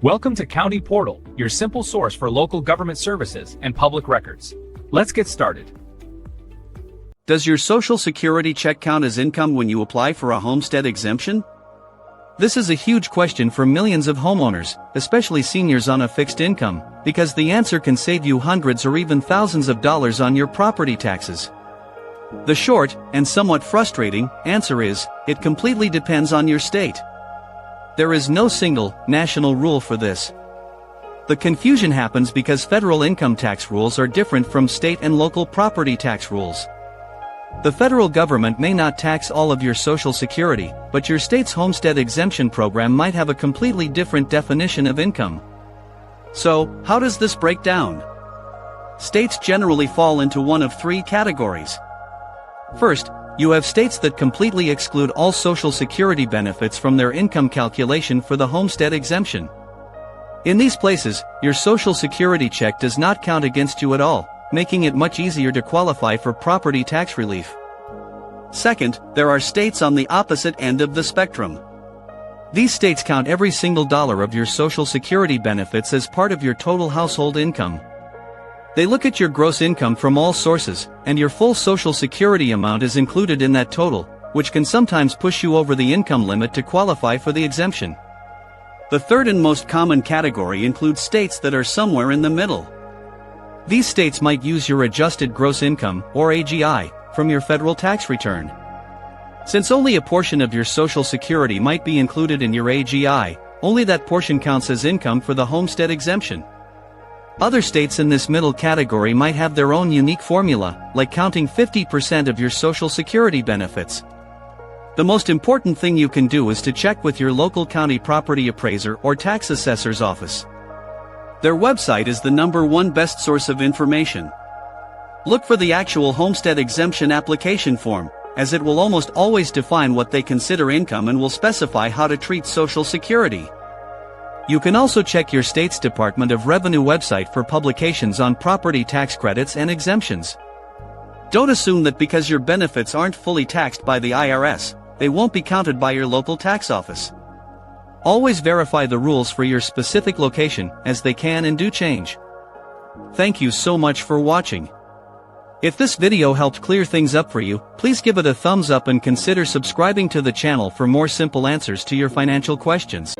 Welcome to County Portal, your simple source for local government services and public records. Let's get started. Does your Social Security check count as income when you apply for a homestead exemption? This is a huge question for millions of homeowners, especially seniors on a fixed income, because the answer can save you hundreds or even thousands of dollars on your property taxes. The short, and somewhat frustrating, answer is, it completely depends on your state. There is no single, national rule for this. The confusion happens because federal income tax rules are different from state and local property tax rules. The federal government may not tax all of your Social Security, but your state's Homestead Exemption program might have a completely different definition of income. So, how does this break down? States generally fall into one of three categories. First, you have states that completely exclude all Social Security benefits from their income calculation for the Homestead Exemption. In these places, your Social Security check does not count against you at all, making it much easier to qualify for property tax relief. Second, there are states on the opposite end of the spectrum. These states count every single dollar of your Social Security benefits as part of your total household income. They look at your gross income from all sources, and your full Social Security amount is included in that total, which can sometimes push you over the income limit to qualify for the exemption. The third and most common category includes states that are somewhere in the middle. These states might use your adjusted gross income, or AGI, from your federal tax return. Since only a portion of your Social Security might be included in your AGI, only that portion counts as income for the Homestead Exemption. Other states in this middle category might have their own unique formula, like counting 50% of your Social Security benefits. The most important thing you can do is to check with your local county property appraiser or tax assessor's office. Their website is the #1 best source of information. Look for the actual Homestead Exemption application form, as it will almost always define what they consider income and will specify how to treat Social Security. You can also check your state's Department of Revenue website for publications on property tax credits and exemptions. Don't assume that because your benefits aren't fully taxed by the IRS, they won't be counted by your local tax office. Always verify the rules for your specific location, as they can and do change. Thank you so much for watching. If this video helped clear things up for you, please give it a thumbs up and consider subscribing to the channel for more simple answers to your financial questions.